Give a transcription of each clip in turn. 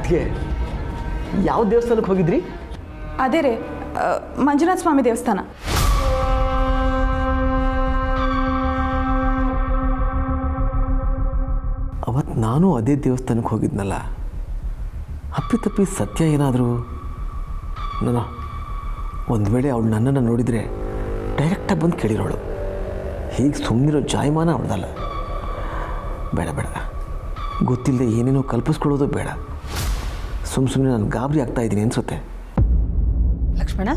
ಅದಕ್ಕೆ ಯಾವ ದೇವಸ್ಥಾನಕ್ಕೆ ಹೋಗಿದ್ರಿ? ಅದೇ ರೀ ಮಂಜುನಾಥ ಸ್ವಾಮಿ ದೇವಸ್ಥಾನ. ಅವತ್ತು ನಾನು ಅದೇ ದೇವಸ್ಥಾನಕ್ಕೆ ಹೋಗಿದ್ನಲ್ಲ, ಅಪ್ಪಿತಪ್ಪಿ ಸತ್ಯ ಏನಾದರೂ ನಾನು ಒಂದು ವೇಳೆ ಅವಳು ನನ್ನನ್ನು ನೋಡಿದರೆ ಡೈರೆಕ್ಟಾಗಿ ಬಂದು ಕೇಳಿರೋಳು. ಹೀಗೆ ಸುಮ್ಮನಿರೋ ಜಾಯಮಾನ ಅವಳದಲ್ಲ. ಬೇಡ ಬೇಡ, ಗೊತ್ತಿಲ್ಲದೆ ಏನೇನೋ ಕಲ್ಪಿಸ್ಕೊಳ್ಳೋದು ಬೇಡ. ಸುಮ್ಮನೆ ನಾನು ಗಾಬರಿ ಆಗ್ತಾಯಿದ್ದೀನಿ ಅನಿಸುತ್ತೆ. ಲಕ್ಷ್ಮಣ,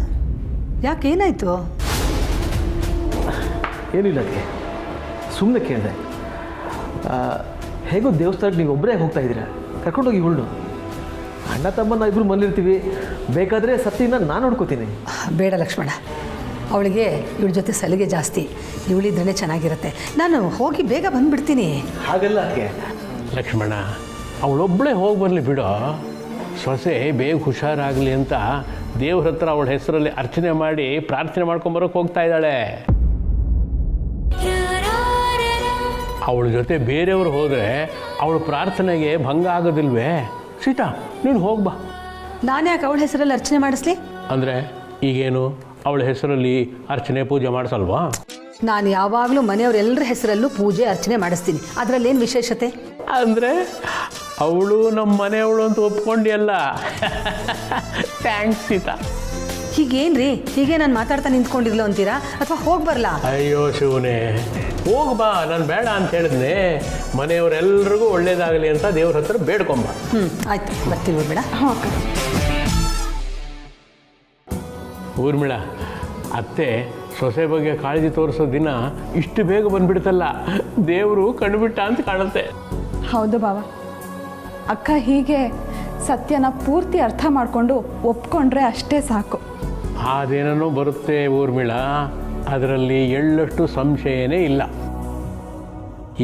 ಯಾಕೇನಾಯಿತು? ಏನಿಲ್ಲ, ಅದಕ್ಕೆ ಸುಮ್ಮನೆ ಕೇಳಿದೆ. ಹೇಗೋ ದೇವಸ್ಥಾನಕ್ಕೆ ನೀವು ಒಬ್ಬರೇ ಹೋಗ್ತಾ ಇದ್ದೀರಾ, ಕರ್ಕೊಂಡೋಗಿ ಇವಳು. ಅಣ್ಣ ತಮ್ಮನ ಇಬ್ಬರು ಮನೇಲಿರ್ತೀವಿ, ಬೇಕಾದರೆ ಸತ್ಯನ ನಾನು ನೋಡ್ಕೋತೀನಿ. ಬೇಡ ಲಕ್ಷ್ಮಣ, ಅವಳಿಗೆ ಇವಳ ಜೊತೆ ಸಲಿಗೆ ಜಾಸ್ತಿ. ಇವಳಿದ್ರೇ ಚೆನ್ನಾಗಿರುತ್ತೆ. ನಾನು ಹೋಗಿ ಬೇಗ ಬಂದುಬಿಡ್ತೀನಿ. ಹಾಗಲ್ಲ ಅದಕ್ಕೆ ಲಕ್ಷ್ಮಣ, ಅವಳೊಬ್ಬಳೇ ಹೋಗಿ ಬರಲಿ ಬಿಡೋ. ಸೊಸೆ ಬೇಗ ಹುಷಾರಾಗಲಿ ಅಂತ ದೇವ್ರ ಹತ್ರ ಅವಳ ಹೆಸರಲ್ಲಿ ಅರ್ಚನೆ ಮಾಡಿ ಪ್ರಾರ್ಥನೆ ಮಾಡ್ಕೊಂಬರೋಕೆ ಹೋಗ್ತಾ ಇದ್ದಾಳೆ. ಅವಳ ಜೊತೆ ಬೇರೆಯವರು ಹೋದರೆ ಅವಳ ಪ್ರಾರ್ಥನೆಗೆ ಭಂಗ ಆಗೋದಿಲ್ವೇ? ಸೀತಾ, ನೀನು ಹೋಗ್ಬಾ. ನಾನು ಯಾಕೆ ಅವಳ ಹೆಸರಲ್ಲಿ ಅರ್ಚನೆ ಮಾಡಿಸ್ಲಿ? ಅಂದರೆ ಈಗೇನು ಅವಳ ಹೆಸರಲ್ಲಿ ಅರ್ಚನೆ ಪೂಜೆ ಮಾಡಿಸಲ್ವಾ? ನಾನು ಯಾವಾಗಲೂ ಮನೆಯವರೆಲ್ಲರ ಹೆಸರಲ್ಲೂ ಪೂಜೆ ಅರ್ಚನೆ ಮಾಡಿಸ್ತೀನಿ. ಅದರಲ್ಲೇನು ವಿಶೇಷತೆ? ಅಂದರೆ ಅವಳು ನಮ್ಮ ಮನೆಯವಳು ಅಂತ ಒಪ್ಕೊಂಡಿಯಲ್ಲ. ಥ್ಯಾಂಕ್ಸ್ ಸೀತಾ. ಹೀಗೇನ್ರಿ, ಹೀಗೆ ನಾನು ಮಾತಾಡ್ತಾ ನಿಂತ್ಕೊಂಡಿರ್ಲೋ ಅಂತೀರಾ ಅಥವಾ ಹೋಗಿ ಬರಲಾ? ಅಯ್ಯೋ ಶಿವನೇ, ಹೋಗ್ಬಾ. ನಾನು ಬೇಡ ಅಂತ ಹೇಳಿದ್ನೆ. ಮನೆಯವರೆಲ್ರಿಗೂ ಒಳ್ಳೇದಾಗಲಿ ಅಂತ ದೇವ್ರ ಹತ್ರ ಬೇಡ್ಕೊಂಬ. ಆಯ್ತು, ಬರ್ತೀವಿ ಬೇಡ. ಊರ್ಮಿಳ, ಅತ್ತೆ ಸೊಸೆ ಬಗ್ಗೆ ಕಾಳಜಿ ತೋರಿಸೋ ದಿನ ಇಷ್ಟು ಬೇಗ ಬಂದ್ಬಿಡ್ತಲ್ಲ, ದೇವರು ಕಣ್ಬಿಟ್ಟ ಅಂತ ಕಾಣುತ್ತೆ. ಹೌದು ಬಾವ. ಅಕ್ಕ ಹೀಗೆ ಸತ್ಯನ ಪೂರ್ತಿ ಅರ್ಥ ಮಾಡಿಕೊಂಡು ಒಪ್ಕೊಂಡ್ರೆ ಅಷ್ಟೇ ಸಾಕು. ಅದೇನೋ ಬರುತ್ತೆ ಊರ್ಮಿಳ, ಅದರಲ್ಲಿ ಎಳ್ಳಷ್ಟು ಸಂಶಯನೇ ಇಲ್ಲ.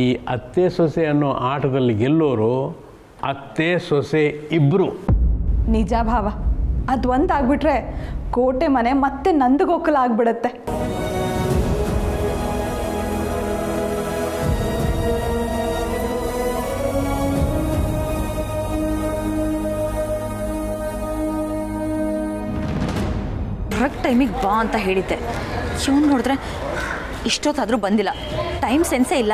ಈ ಅತ್ತೆ ಸೊಸೆ ಅನ್ನೋ ಆಟದಲ್ಲಿ ಗೆಲ್ಲೋರು ಅತ್ತೆ ಸೊಸೆ ಇಬ್ಬರು. ನಿಜ ಭಾವ, ಅದು ಒಂದಾಗ್ಬಿಟ್ರೆ ಕೋಟೆ ಮನೆ ಮತ್ತೆ ನಂದಗೋಕುಲ ಆಗ್ಬಿಡತ್ತೆ. ಕರೆಕ್ಟ್ ಟೈಮಿಗೆ ಬಾ ಅಂತ ಹೇಳಿದ್ದೆ. ಇವನು ನೋಡಿದ್ರೆ ಇಷ್ಟೊತ್ತಾದರೂ ಬಂದಿಲ್ಲ. ಟೈಮ್ ಸೆನ್ಸೇ ಇಲ್ಲ.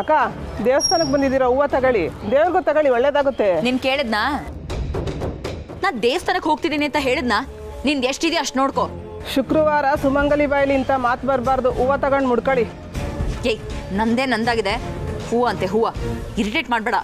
ಅಕ್ಕ, ದೇವಸ್ಥಾನಕ್ಕೆ ಬಂದಿದ್ದೀರಾ, ಹೂವು ತಗೊಳ್ಳಿ. ದೇವ್ರಿಗೂ ತಗೊಳ್ಳಿ, ಒಳ್ಳೇದಾಗುತ್ತೆ. ನೀನು ಕೇಳಿದ್ನಾ? ನಾ ದೇವಸ್ಥಾನಕ್ಕೆ ಹೋಗ್ತಿದ್ದೀನಿ ಅಂತ ಹೇಳಿದ್ನಾ? ನಿಂದು ಎಷ್ಟಿದೆ ಅಷ್ಟು ನೋಡ್ಕೋ. ಶುಕ್ರವಾರ ಸುಮಂಗಲಿ ಬಾಯಿಲಿ ಅಂತ ಮಾತು ಬರಬಾರ್ದು. ಹೂವು ತಗೊಂಡು ಮುಡ್ಕೊಳ್ಳಿ. ಏಯ್, ನಂದೇ ನಂದಾಗಿದೆ. ಹೂವು ಅಂತೆ ಹೂವು. ಇರಿಟೇಟ್ ಮಾಡಬೇಡ.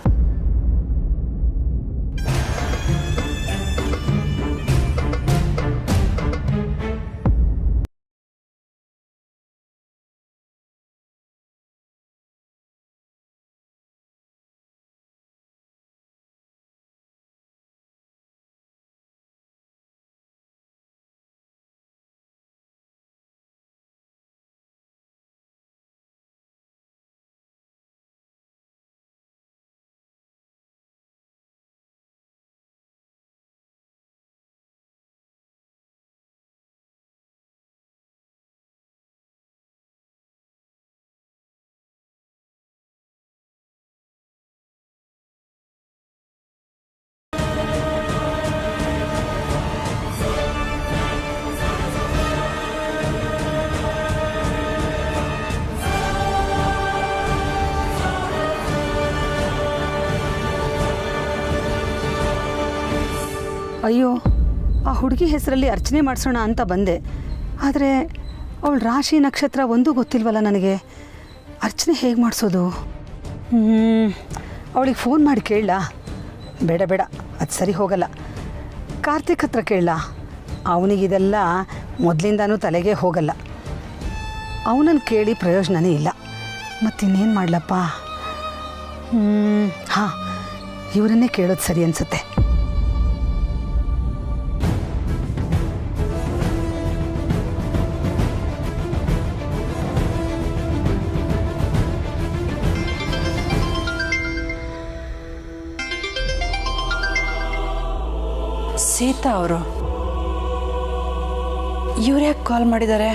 ಅಯ್ಯೋ, ಆ ಹುಡುಗಿ ಹೆಸರಲ್ಲಿ ಅರ್ಚನೆ ಮಾಡಿಸೋಣ ಅಂತ ಬಂದೆ. ಆದರೆ ಅವಳ ರಾಶಿ ನಕ್ಷತ್ರ ಒಂದೂ ಗೊತ್ತಿಲ್ವಲ್ಲ ನನಗೆ. ಅರ್ಚನೆ ಹೇಗೆ ಮಾಡಿಸೋದು? ಅವಳಿಗೆ ಫೋನ್ ಮಾಡಿ ಕೇಳಲಾ? ಬೇಡ ಬೇಡ, ಅದು ಸರಿ ಹೋಗಲ್ಲ. ಕಾರ್ತಿಕ್ ಹತ್ರ ಕೇಳಲಾ? ಅವನಿಗಿದೆಲ್ಲ ಮೊದಲಿಂದನೂ ತಲೆಗೆ ಹೋಗಲ್ಲ. ಅವನನ್ನು ಕೇಳಿ ಪ್ರಯೋಜನನೇ ಇಲ್ಲ. ಮತ್ತಿನ್ನೇನು ಮಾಡಲಪ್ಪ? ಹಾಂ, ಇವರನ್ನೇ ಕೇಳೋದು ಸರಿ ಅನಿಸುತ್ತೆ. ಸೀತಾ ಅವರು ಇವ್ರು ಯಾಕೆ ಕಾಲ್ ಮಾಡಿದ್ದಾರೆ?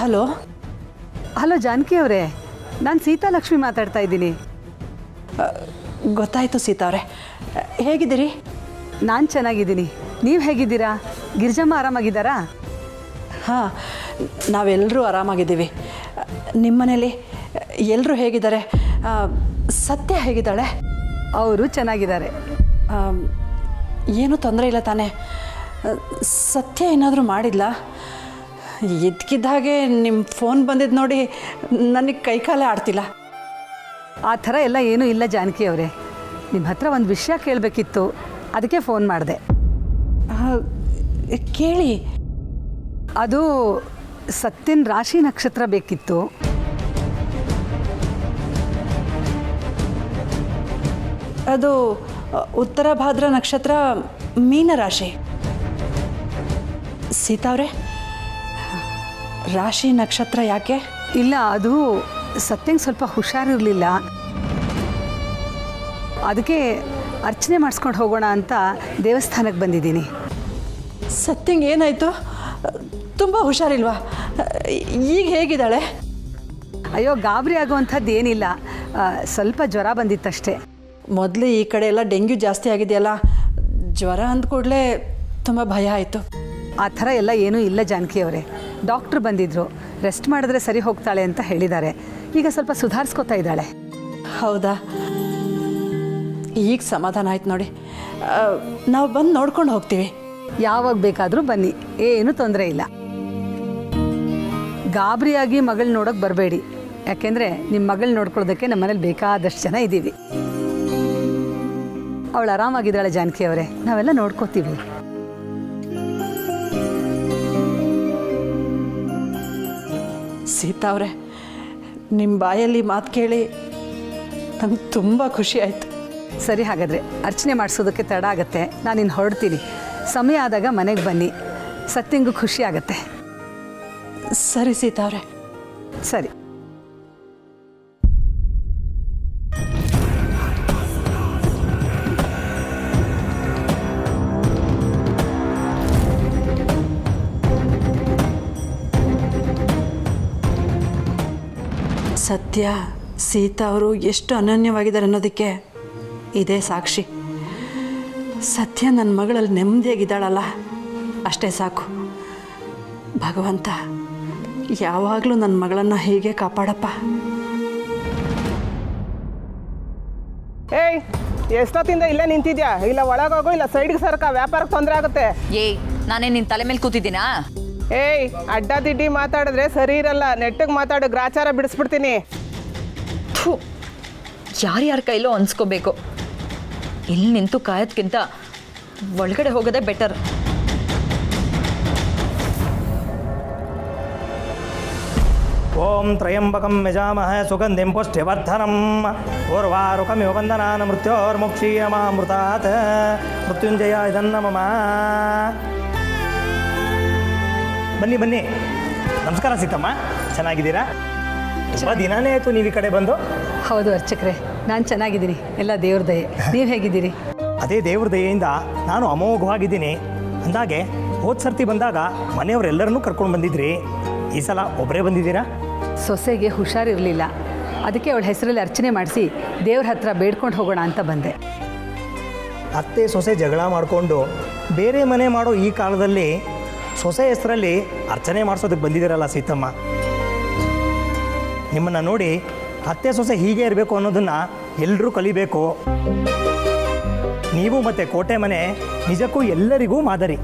ಹಲೋ. ಹಲೋ ಜಾನಕಿ ಅವರೇ, ನಾನು ಸೀತಾಲಕ್ಷ್ಮಿ ಮಾತಾಡ್ತಾ ಇದ್ದೀನಿ. ಗೊತ್ತಾಯಿತು ಸೀತಾ ಅವರೇ, ಹೇಗಿದ್ದೀರಿ? ನಾನು ಚೆನ್ನಾಗಿದ್ದೀನಿ, ನೀವು ಹೇಗಿದ್ದೀರಾ? ಗಿರಿಜಮ್ಮ ಆರಾಮಾಗಿದ್ದಾರಾ? ಹಾಂ, ನಾವೆಲ್ಲರೂ ಆರಾಮಾಗಿದ್ದೀವಿ. ನಿಮ್ಮ ಮನೇಲಿ ಎಲ್ಲರೂ ಹೇಗಿದ್ದಾರೆ? ಸತ್ಯ ಹೇಗಿದ್ದಾಳೆ? ಅವರು ಚೆನ್ನಾಗಿದ್ದಾರೆ. ಏನೂ ತೊಂದರೆ ಇಲ್ಲ ತಾನೇ? ಸತ್ಯ ಏನಾದರೂ ಮಾಡಿದ್ಲಾ? ಇದ್ಕಿದ್ದ ಹಾಗೆ ನಿಮ್ಮ ಫೋನ್ ಬಂದಿದ್ದು ನೋಡಿ ನನಗೆ ಕೈಕಾಲೇ ಆಡ್ತಿಲ್ಲ. ಆ ಥರ ಎಲ್ಲ ಏನೂ ಇಲ್ಲ ಜಾನಕಿ ಅವರೇ. ನಿಮ್ಮ ಹತ್ರ ಒಂದು ವಿಷಯ ಕೇಳಬೇಕಿತ್ತು, ಅದಕ್ಕೆ ಫೋನ್ ಮಾಡಿದೆ. ಕೇಳಿ. ಅದು ಸತ್ಯನ ರಾಶಿ ನಕ್ಷತ್ರ ಬೇಕಿತ್ತು. ಅದು ಉತ್ತರ ಭಾದ್ರ ನಕ್ಷತ್ರ, ಮೀನರಾಶಿ. ಸೀತಾ ಅವರೇ, ರಾಶಿ ನಕ್ಷತ್ರ ಯಾಕೆ? ಇಲ್ಲ, ಅದು ಸತ್ಯಂಗೆ ಸ್ವಲ್ಪ ಹುಷಾರಿರಲಿಲ್ಲ, ಅದಕ್ಕೆ ಅರ್ಚನೆ ಮಾಡಿಸ್ಕೊಂಡು ಹೋಗೋಣ ಅಂತ ದೇವಸ್ಥಾನಕ್ಕೆ ಬಂದಿದ್ದೀನಿ. ಸತ್ಯಂಗೆ ಏನಾಯಿತು? ತುಂಬ ಹುಷಾರಿಲ್ವಾ? ಈಗ ಹೇಗಿದ್ದಾಳೆ? ಅಯ್ಯೋ, ಗಾಬರಿ ಆಗುವಂಥದ್ದು ಏನಿಲ್ಲ, ಸ್ವಲ್ಪ ಜ್ವರ ಬಂದಿತ್ತಷ್ಟೇ. ಮೊದಲು ಈ ಕಡೆ ಎಲ್ಲ ಡೆಂಗ್ಯೂ ಜಾಸ್ತಿ ಆಗಿದೆಯಲ್ಲ, ಜ್ವರ ಅಂದ ಕೂಡಲೇ ತುಂಬ ಭಯ ಆಯಿತು. ಆ ಥರ ಎಲ್ಲ ಏನೂ ಇಲ್ಲ ಜಾನಕಿ ಅವರೇ. ಡಾಕ್ಟ್ರು ಬಂದಿದ್ದರು, ರೆಸ್ಟ್ ಮಾಡಿದ್ರೆ ಸರಿ ಹೋಗ್ತಾಳೆ ಅಂತ ಹೇಳಿದ್ದಾರೆ. ಈಗ ಸ್ವಲ್ಪ ಸುಧಾರಿಸ್ಕೋತಾ ಇದ್ದಾಳೆ. ಹೌದಾ? ಈಗ ಸಮಾಧಾನ ಆಯ್ತು ನೋಡಿ. ನಾವು ಬಂದು ನೋಡ್ಕೊಂಡು ಹೋಗ್ತೀವಿ. ಯಾವಾಗ ಬೇಕಾದರೂ ಬನ್ನಿ, ಏನೂ ತೊಂದರೆ ಇಲ್ಲ. ಗಾಬರಿಯಾಗಿ ಮಗಳು ನೋಡೋಕೆ ಬರಬೇಡಿ, ಯಾಕೆಂದರೆ ನಿಮ್ಮ ಮಗಳು ನೋಡ್ಕೊಳ್ಳೋದಕ್ಕೆ ನಮ್ಮ ಮನೇಲಿ ಬೇಕಾದಷ್ಟು ಜನ ಇದ್ದೀವಿ. ಅವಳು ಆರಾಮಾಗಿದ್ದಾಳೆ ಜಾನಕಿ ಅವರೇ, ನಾವೆಲ್ಲ ನೋಡ್ಕೋತೀವಿ. ಸೀತಾ ಅವರೇ, ನಿಮ್ಮ ಬಾಯಲ್ಲಿ ಮಾತು ಕೇಳಿ ನಂಗೆ ತುಂಬ ಖುಷಿ ಆಯಿತು. ಸರಿ, ಹಾಗಾದರೆ ಅರ್ಚನೆ ಮಾಡಿಸೋದಕ್ಕೆ ತಡ ಆಗುತ್ತೆ, ನಾನಿನ್ನು ಹೊರಡ್ತೀನಿ. ಸಮಯ ಆದಾಗ ಮನೆಗೆ ಬನ್ನಿ, ಸತ್ಯಂಗೂ ಖುಷಿ ಆಗುತ್ತೆ. ಸರಿ ಸೀತಾ ಅವರೇ. ಸರಿ. ಸತ್ಯ, ಸೀತಾ ಅವರು ಎಷ್ಟು ಅನನ್ಯವಾಗಿದ್ದಾರೆ ಅನ್ನೋದಕ್ಕೆ ಇದೇ ಸಾಕ್ಷಿ. ಸತ್ಯ ನನ್ನ ಮಗಳಲ್ಲಿ ನೆಮ್ಮದಿಯಾಗಿದ್ದಾಳಲ್ಲ, ಅಷ್ಟೇ ಸಾಕು. ಭಗವಂತ ಯಾವಾಗಲೂ ನನ್ನ ಮಗಳನ್ನು ಹೀಗೆ ಕಾಪಾಡಪ್ಪ. ಏಯ್, ಎಷ್ಟೊತ್ತಿಂದ ಇಲ್ಲೇ ನಿಂತಿದ್ಯಾ? ಇಲ್ಲ ಒಳಗೋಗು, ಇಲ್ಲ ಸೈಡ್ಗೆ ಸರ್ಕ, ವ್ಯಾಪಾರಕ್ಕೆ ತೊಂದರೆ ಆಗುತ್ತೆ. ಏಯ್, ನಾನೇ ನಿನ್ನ ತಲೆ ಮೇಲೆ ಕೂತಿದ್ದೀನಾ? ಏಯ್, ಅಡ್ಡದಿಡ್ಡಿ ಮಾತಾಡಿದ್ರೆ ಸರಿ ಇರಲ್ಲ. ನೆಟ್ಟಿಗೆ ಮಾತಾಡು, ಗ್ರಾಚಾರ ಬಿಡಿಸ್ಬಿಡ್ತೀನಿ. ಯಾರ್ಯಾರ ಕೈಲೋ ಅನ್ಸ್ಕೋಬೇಕು. ಇಲ್ಲಿ ನಿಂತು ಕಾಯೋದ್ಕಿಂತ ಒಳಗಡೆ ಹೋಗೋದೇ ಬೆಟರ್. ಓಂ ತ್ರಯಂಬಕಂ ಯಜಾಮಹೇ ಸುಗಂಧಿಂ ಪುಷ್ಟಿವರ್ಧನಂ ಉರ್ವಾರುಕಮಿವ ಬಂಧನಾನ್ ಮೃತ್ಯೋರ್ಮುಕ್ಷೀಯಮಾಮೃತಾತ್ ಮೃತ್ಯುಂಜಯ ಇದನ್ನ ಮಮ. ಬನ್ನಿ ಬನ್ನಿ. ನಮಸ್ಕಾರ ಸೀತಮ್ಮ, ಚೆನ್ನಾಗಿದ್ದೀರಾ? ತುಂಬ ದಿನಾನೇ ಆಯಿತು ನೀವು ಈ ಕಡೆ ಬಂದು. ಹೌದು ಅರ್ಚಕ್ರೆ, ನಾನು ಚೆನ್ನಾಗಿದ್ದೀನಿ, ಎಲ್ಲ ದೇವ್ರ ದಯೆ. ನೀವು ಹೇಗಿದ್ದೀರಿ? ಅದೇ ದೇವ್ರ ದಯೆಯಿಂದ ನಾನು ಅಮೋಘವಾಗಿದ್ದೀನಿ. ಅಂದಾಗೆ ಹೋದ ಸರ್ತಿ ಬಂದಾಗ ಮನೆಯವರೆಲ್ಲರನ್ನೂ ಕರ್ಕೊಂಡು ಬಂದಿದ್ರಿ, ಈ ಸಲ ಒಬ್ಬರೇ ಬಂದಿದ್ದೀರಾ? ಸೊಸೆಗೆ ಹುಷಾರಿರಲಿಲ್ಲ, ಅದಕ್ಕೆ ಅವಳ ಹೆಸರಲ್ಲಿ ಅರ್ಚನೆ ಮಾಡಿಸಿ ದೇವ್ರ ಹತ್ರ ಬೇಡ್ಕೊಂಡು ಹೋಗೋಣ ಅಂತ ಬಂದೆ. ಅತ್ತೆ ಸೊಸೆ ಜಗಳ ಮಾಡಿಕೊಂಡು ಬೇರೆ ಮನೆ ಮಾಡೋ ಈ ಕಾಲದಲ್ಲಿ ಸೊಸೆ ಹೆಸರಲ್ಲಿ ಅರ್ಚನೆ ಮಾಡಿಸೋದಕ್ಕೆ ಬಂದಿದ್ದೀರಲ್ಲ ಸೀತಮ್ಮ. ನಿಮ್ಮನ್ನು ನೋಡಿ ಅತ್ತೆ ಸೊಸೆ ಹೀಗೆ ಇರಬೇಕು ಅನ್ನೋದನ್ನು ಎಲ್ಲರೂ ಕಲಿಬೇಕು. ನೀವು ಮತ್ತು ಕೋಟೆ ಮನೆ ನಿಜಕ್ಕೂ ಎಲ್ಲರಿಗೂ ಮಾದರಿ.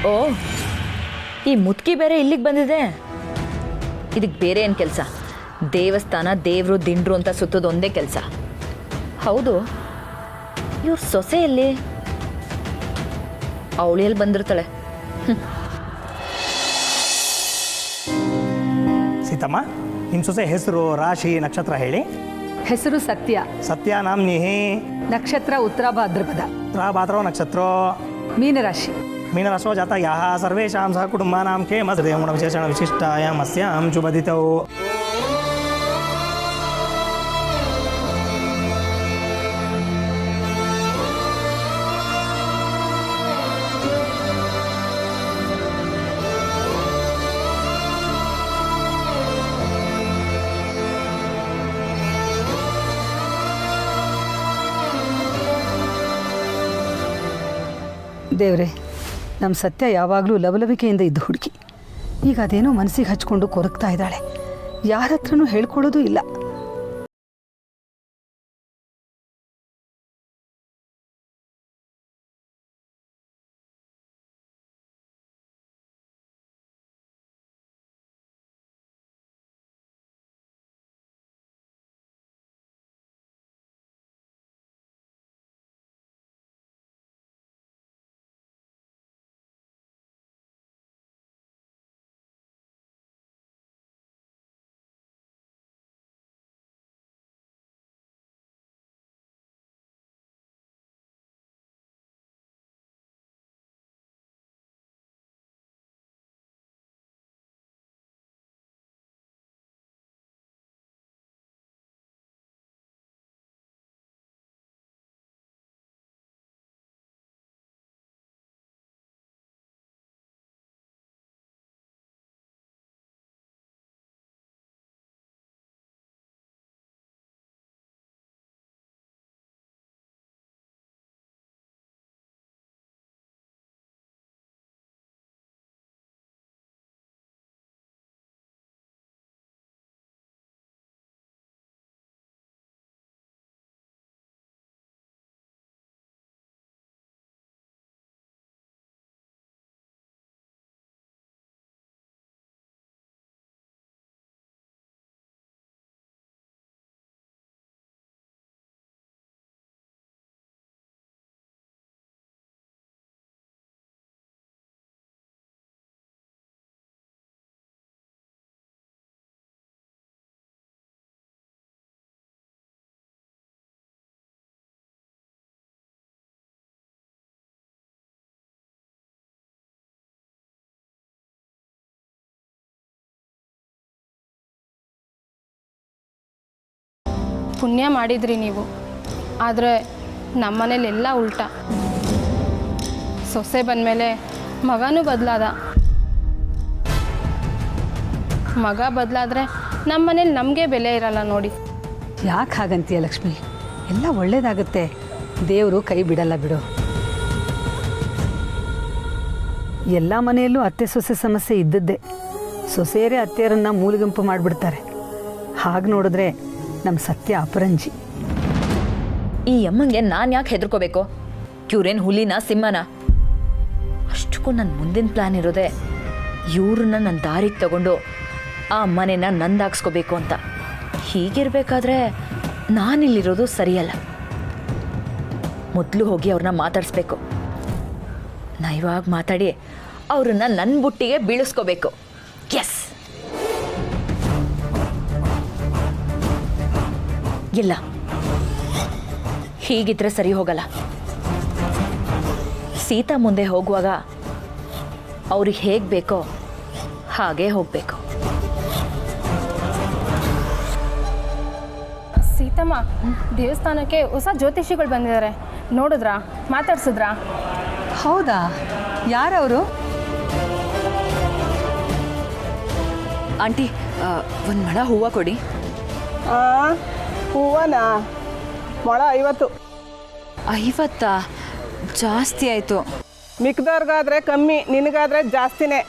ಓ, ಈ ಮುದುಕಿ ಬೇರೆ ಇಲ್ಲಿಗೆ ಬಂದಿದೆ. ಇದಕ್ಕೆ ಬೇರೆ ಏನು ಕೆಲಸ? ದೇವಸ್ಥಾನ, ದೇವರು, ದಿಂಡ್ರು ಅಂತ ಸುತ್ತೋದು ಒಂದೇ ಕೆಲಸ. ಹೌದು, ಇವ್ರ ಸೊಸೆ ಎಲ್ಲಿ? ಅವಳು ಎಲ್ಲಿ ಬಂದಿರ್ತಾಳೆ? ಸೀತಮ್ಮ, ನಿಮ್ಮ ಸೊಸೆ ಹೆಸರು, ರಾಶಿ, ನಕ್ಷತ್ರ ಹೇಳಿ. ಹೆಸರು ಸತ್ಯ, ಸತ್ಯ ನಾಮ್ನಿ. ನಕ್ಷತ್ರ ಉತ್ತರ ಭಾದ್ರಪದ, ಭಾದ್ರವ ನಕ್ಷತ್ರ, ಮೀನರಾಶಿ. ಮೀನರಾಶೋ ಜಾತಯಾಃ ಸರ್ವೇಷಾಂ ಸಹ ಕುಟುಂಬಾನಾಂ ಕ್ಷೇಮಸ್ಯ ವಿಶೇಷಣ ವಿಶಿಷ್ಟಾಯಾಂ ಅಸ್ಯಾಂ ಶುಭದಿತೌ. ದೇವ್ರೆ, ನಮ್ಮ ಸತ್ಯ ಯಾವಾಗಲೂ ಲವಲವಿಕೆಯಿಂದ ಇದ್ದು ಹುಡುಗಿ ಈಗ ಅದೇನೋ ಮನಸ್ಸಿಗೆ ಹಚ್ಕೊಂಡು ಕೊರಗ್ತಾ ಇದ್ದಾಳೆ. ಯಾರ ಹತ್ರನೂ ಹೇಳ್ಕೊಳ್ಳೋದು ಇಲ್ಲ. ಪುಣ್ಯ ಮಾಡಿದ್ರಿ ನೀವು. ಆದರೆ ನಮ್ಮನೇಲೆಲ್ಲ ಉಲ್ಟಾ. ಸೊಸೆ ಬಂದಮೇಲೆ ಮಗನೂ ಬದಲಾದ. ಮಗ ಬದಲಾದರೆ ನಮ್ಮ ಮನೇಲಿ ನಮಗೆ ಬೆಲೆ ಇರಲ್ಲ ನೋಡಿ. ಯಾಕೆ ಹಾಗಂತೀಯ ಲಕ್ಷ್ಮಿ? ಎಲ್ಲ ಒಳ್ಳೇದಾಗುತ್ತೆ, ದೇವರು ಕೈ ಬಿಡಲ್ಲ ಬಿಡು. ಎಲ್ಲ ಮನೆಯಲ್ಲೂ ಅತ್ತೆ ಸೊಸೆ ಸಮಸ್ಯೆ ಇದ್ದದ್ದೇ. ಸೊಸೆಯರೇ ಅತ್ತೆಯರನ್ನು ಮೂಲಿಗಂಪು ಮಾಡಿಬಿಡ್ತಾರೆ. ಹಾಗೆ ನೋಡಿದ್ರೆ ನಮ್ಮ ಸತ್ಯ ಅಪರಂಜಿ. ಈ ಅಮ್ಮಂಗೆ ನಾನು ಯಾಕೆ ಹೆದರ್ಕೋಬೇಕು? ಇವ್ರೇನು ಹುಲಿನ ಸಿಂಹನ? ಅಷ್ಟಕ್ಕೂ ನನ್ನ ಮುಂದಿನ ಪ್ಲ್ಯಾನ್ ಇರೋದೆ ಇವ್ರನ್ನ ನನ್ನ ದಾರಿಗೆ ತಗೊಂಡು ಆ ಮನೆನ ನಂದಾಕ್ಸ್ಕೋಬೇಕು ಅಂತ. ಹೀಗಿರ್ಬೇಕಾದ್ರೆ ನಾನಿಲ್ಲಿರೋದು ಸರಿಯಲ್ಲ. ಮೊದಲು ಹೋಗಿ ಅವ್ರನ್ನ ಮಾತಾಡಿಸ್ಬೇಕು. ನಾ ಇವಾಗ ಮಾತಾಡಿ ಅವ್ರನ್ನ ನನ್ನ ಬುಟ್ಟಿಗೆ ಬೀಳಿಸ್ಕೋಬೇಕು. ಎಸ್. ಇಲ್ಲ, ಹೀಗಿದ್ರೆ ಸರಿ ಹೋಗಲ್ಲ. ಸೀತಾ ಮುಂದೆ ಹೋಗುವಾಗ ಅವ್ರಿಗೆ ಹೇಗೆ ಬೇಕೋ ಹಾಗೆ ಹೋಗಬೇಕು. ಸೀತಮ್ಮ, ದೇವಸ್ಥಾನಕ್ಕೆ ಹೊಸ ಜ್ಯೋತಿಷಿಗಳು ಬಂದಿದ್ದಾರೆ, ನೋಡಿದ್ರಾ? ಮಾತಾಡ್ಸಿದ್ರಾ? ಹೌದಾ? ಯಾರವರು? ಆಂಟಿ, ಒಂದು ಮೊಳ ಹೂವು ಕೊಡಿ. ಹೂವನಾ? ಮೊಳ 50. 50? ಜಾಸ್ತಿ ಆಯಿತು. ಮಿಕ್ದವ್ರಿಗಾದ್ರೆ ಕಮ್ಮಿ, ನಿನಗಾದ್ರೆ ಜಾಸ್ತಿನೇ.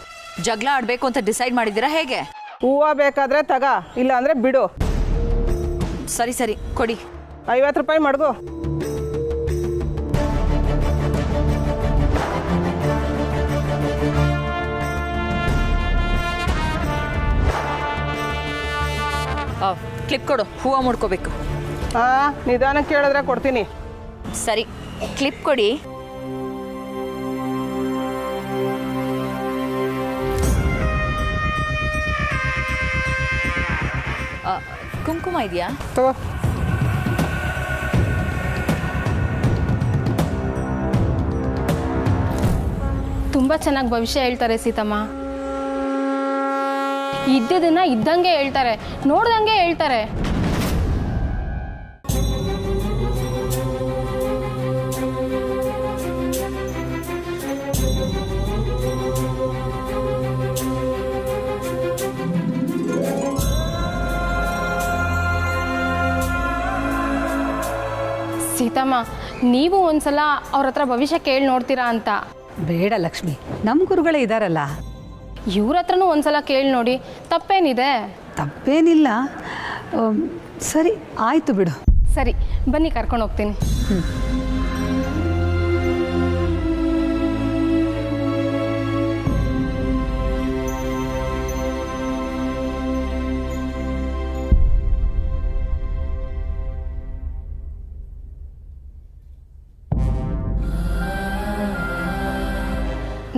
ಜಗಳ ಆಡಬೇಕು ಅಂತ ಡಿಸೈಡ್ ಮಾಡಿದ್ದೀರಾ ಹೇಗೆ? ಹೂವು ಬೇಕಾದ್ರೆ ತಗ, ಇಲ್ಲ ಅಂದರೆ ಬಿಡು. ಸರಿ ಸರಿ ಕೊಡಿ. 50 ರೂಪಾಯಿ ಮಡ್ಗು. ಕ್ಲಿಪ್ ಕೊಡು, ಹೂವು ಮುಡ್ಕೋಬೇಕು. ನಿಧಾನಕ್ಕೆ ಕೇಳಿದ್ರೆ ಕೊಡ್ತೀನಿ. ಸರಿ, ಕ್ಲಿಪ್ ಕೊಡಿ. ಕುಂಕುಮ ಇದೆಯಾ? ತಗೋ. ತುಂಬ ಚೆನ್ನಾಗಿ ಭವಿಷ್ಯ ಹೇಳ್ತಾರೆ ಸೀತಮ್ಮ. ಇದ್ದದನ್ನ ಇದ್ದಂಗೆ ಹೇಳ್ತಾರೆ, ನೋಡ್ದಂಗೆ ಹೇಳ್ತಾರೆ. ಸೀತಮ್ಮ, ನೀವು ಒಂದ್ಸಲ ಅವ್ರ ಹತ್ರ ಭವಿಷ್ಯ ಕೇಳಿ ನೋಡ್ತೀರಾ ಅಂತ. ಬೇಡ ಲಕ್ಷ್ಮಿ, ನಮ್ಮ ಗುರುಗಳೇ ಇದ್ದಾರಲ್ಲ. ಇವ್ರ ಹತ್ರನೂ ಒಂದ್ಸಲ ಕೇಳಿ ನೋಡಿ, ತಪ್ಪೇನಿದೆ? ತಪ್ಪೇನಿಲ್ಲ. ಸರಿ ಆಯಿತು ಬಿಡು. ಸರಿ ಬನ್ನಿ, ಕರ್ಕೊಂಡು ಹೋಗ್ತೀನಿ.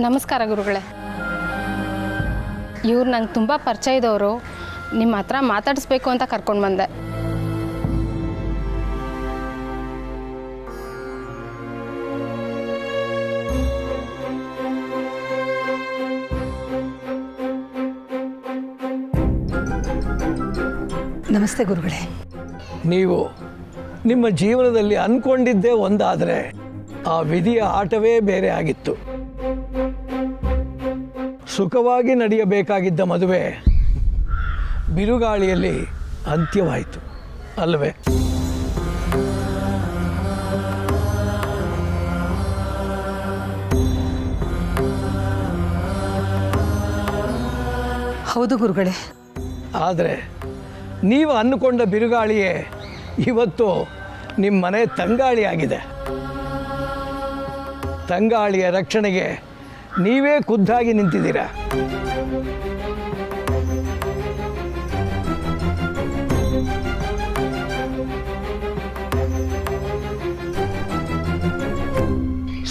ನಮಸ್ಕಾರ ಗುರುಗಳೇ. ಇವ್ರು ನಂಗೆ ತುಂಬ ಪರಿಚಯ ಇದ್ದವರು, ನಿಮ್ಮ ಹತ್ರ ಮಾತಾಡಿಸ್ಬೇಕು ಅಂತ ಕರ್ಕೊಂಡು ಬಂದೆ. ನಮಸ್ತೆ ಗುರುಗಳೇ. ನೀವು ನಿಮ್ಮ ಜೀವನದಲ್ಲಿ ಅಂದ್ಕೊಂಡಿದ್ದೇ ಒಂದಾದರೆ ಆ ವಿಧಿಯ ಆಟವೇ ಬೇರೆ ಆಗಿತ್ತು. ಸುಖವಾಗಿ ನಡೆಯಬೇಕಾಗಿದ್ದ ಮದುವೆ ಬಿರುಗಾಳಿಯಲ್ಲಿ ಅಂತ್ಯವಾಯಿತು ಅಲ್ಲವೇ? ಹೌದು ಗುರುಗಳೇ. ಆದರೆ ನೀವು ಅಂದುಕೊಂಡ ಬಿರುಗಾಳಿಯೇ ಇವತ್ತು ನಿಮ್ಮ ಮನೆ ತಂಗಾಳಿಯಾಗಿದೆ. ತಂಗಾಳಿಯ ರಕ್ಷಣೆಗೆ ನೀವೇ ಖುದ್ದಾಗಿ ನಿಂತಿದ್ದೀರಾ.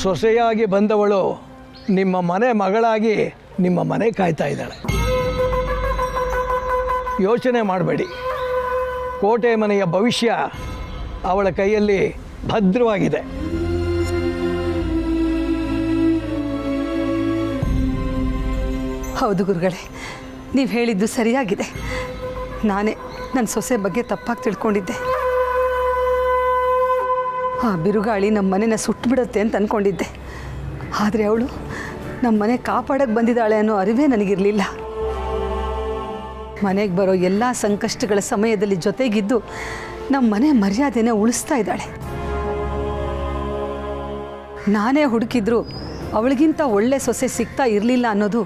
ಸೊಸೆಯಾಗಿ ಬಂದವಳು ನಿಮ್ಮ ಮನೆ ಮಗಳಾಗಿ ನಿಮ್ಮ ಮನೆ ಕಾಯ್ತಾ ಇದ್ದಾಳೆ. ಯೋಚನೆ ಮಾಡಬೇಡಿ, ಕೋಟೆ ಮನೆಯ ಭವಿಷ್ಯ ಅವಳ ಕೈಯಲ್ಲಿ ಭದ್ರವಾಗಿದೆ. ಹೌದು ಗುರುಗಳೇ, ನೀವು ಹೇಳಿದ್ದು ಸರಿಯಾಗಿದೆ. ನಾನೇ ನನ್ನ ಸೊಸೆ ಬಗ್ಗೆ ತಪ್ಪಾಗಿ ತಿಳ್ಕೊಂಡಿದ್ದೆ. ಆ ಬಿರುಗಾಳಿ ನಮ್ಮ ಮನೆನ ಸುಟ್ಟುಬಿಡುತ್ತೆ ಅಂತ ಅಂದ್ಕೊಂಡಿದ್ದೆ. ಆದರೆ ಅವಳು ನಮ್ಮ ಮನೆ ಕಾಪಾಡಕ್ಕೆ ಬಂದಿದ್ದಾಳೆ ಅನ್ನೋ ಅರಿವೇ ನನಗಿರಲಿಲ್ಲ. ಮನೆಗೆ ಬರೋ ಎಲ್ಲ ಸಂಕಷ್ಟಗಳ ಸಮಯದಲ್ಲಿ ಜೊತೆಗಿದ್ದು ನಮ್ಮ ಮನೆ ಮರ್ಯಾದೆನ ಉಳಿಸ್ತಾ ಇದ್ದಾಳೆ. ನಾನೇ ಹುಡುಕಿದ್ರು ಅವಳಿಗಿಂತ ಒಳ್ಳೆ ಸೊಸೆ ಸಿಗ್ತಾ ಇರಲಿಲ್ಲ ಅನ್ನೋದು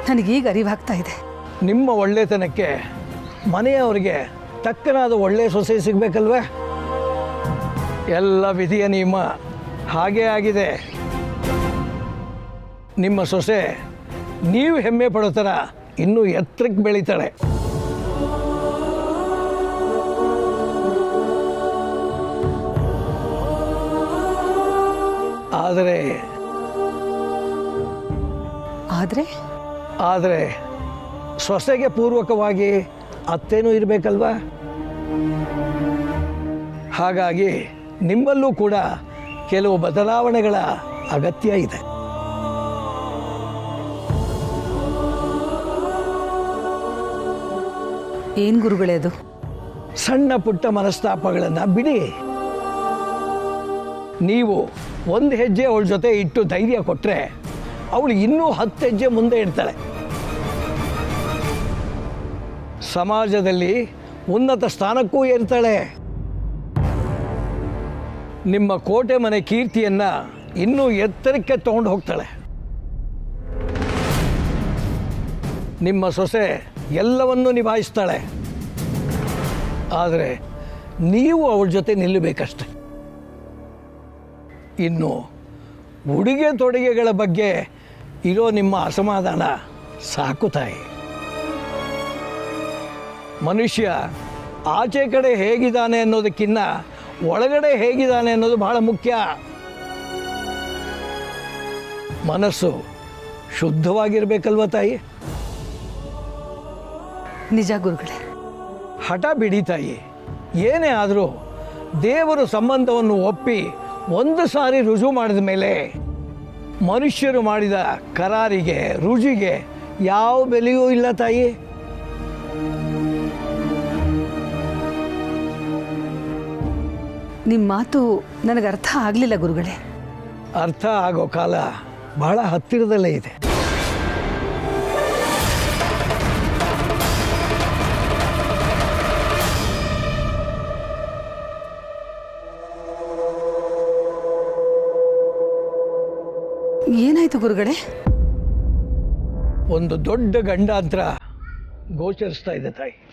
ನನಗೀಗ ಅರಿವಾಗ್ತಾ ಇದೆ. ನಿಮ್ಮ ಒಳ್ಳೆತನಕ್ಕೆ ಮನೆಯವರಿಗೆ ತಕ್ಕನಾದ ಒಳ್ಳೆಯ ಸೊಸೆ ಸಿಗಬೇಕಲ್ವೇ? ಎಲ್ಲ ವಿಧಿಯ ನಿಯಮ ಹಾಗೇ ಆಗಿದೆ. ನಿಮ್ಮ ಸೊಸೆ ನೀವು ಹೆಮ್ಮೆ ಪಡೋ ಥರ ಇನ್ನೂ ಎತ್ತರಕ್ಕೆ ಬೆಳೀತಾಳೆ. ಆದರೆ ಸೊಸೆಗೆ ಪೂರ್ವಕವಾಗಿ ಅತ್ತೇನೂ ಇರಬೇಕಲ್ವಾ? ಹಾಗಾಗಿ ನಿಮ್ಮಲ್ಲೂ ಕೂಡ ಕೆಲವು ಬದಲಾವಣೆಗಳ ಅಗತ್ಯ ಇದೆ. ಏನು ಗುರುಗಳೇ ಅದು? ಸಣ್ಣ ಪುಟ್ಟ ಮನಸ್ತಾಪಗಳನ್ನು ಬಿಡಿ. ನೀವು ಒಂದು ಹೆಜ್ಜೆ ಅವಳ ಜೊತೆ ಇಟ್ಟು ಧೈರ್ಯ ಕೊಟ್ಟರೆ ಅವಳು ಇನ್ನೂ 10 ಹೆಜ್ಜೆ ಮುಂದೆ ಇಡ್ತಾಳೆ. ಸಮಾಜದಲ್ಲಿ ಉನ್ನತ ಸ್ಥಾನಕ್ಕೂ ಏರ್ತಾಳೆ. ನಿಮ್ಮ ಕೋಟೆ ಮನೆ ಕೀರ್ತಿಯನ್ನು ಇನ್ನೂ ಎತ್ತರಕ್ಕೆ ತಗೊಂಡು ಹೋಗ್ತಾಳೆ. ನಿಮ್ಮ ಸೊಸೆ ಎಲ್ಲವನ್ನೂ ನಿಭಾಯಿಸ್ತಾಳೆ. ಆದರೆ ನೀವು ಅವಳ ಜೊತೆ ನಿಲ್ಲಬೇಕಷ್ಟೆ. ಇನ್ನು ಉಡುಗೆ ತೊಡುಗೆಗಳ ಬಗ್ಗೆ ಇರೋ ನಿಮ್ಮ ಅಸಮಾಧಾನ ಸಾಕು ತಾಯಿ. ಮನುಷ್ಯ ಆಚೆ ಕಡೆ ಹೇಗಿದ್ದಾನೆ ಅನ್ನೋದಕ್ಕಿಂತ ಒಳಗಡೆ ಹೇಗಿದ್ದಾನೆ ಅನ್ನೋದು ಬಹಳ ಮುಖ್ಯ. ಮನಸ್ಸು ಶುದ್ಧವಾಗಿರಬೇಕಲ್ವ ತಾಯಿ? ನಿಜ ಗುರುಗಳೇ. ಹಠ ಬಿಡಿ ತಾಯಿ, ಏನೇ ಆದರೂ ದೇವರು ಸಂಬಂಧವನ್ನು ಒಪ್ಪಿ ಒಂದು ಸಾರಿ ರುಜು ಮಾಡಿದ ಮೇಲೆ ಮನುಷ್ಯರು ಮಾಡಿದ ಕರಾರಿಗೆ ರುಜಿಗೆ ಯಾವ ಬೆಲೆಯೂ ಇಲ್ಲ ತಾಯಿ. ನಿಮ್ಮ ಮಾತು ನನಗೆ ಅರ್ಥ ಆಗಲಿಲ್ಲ ಗುರುಗಳೇ. ಅರ್ಥ ಆಗೋ ಕಾಲ ಬಹಳ ಹತ್ತಿರದಲ್ಲೇ ಇದೆ. ಏನಾಯ್ತು ಗುರುಗಳೇ? ಒಂದು ದೊಡ್ಡ ಗಂಡಾಂತರ ಗೋಚರಿಸ್ತಾ ಇದೆ ತಾಯಿ.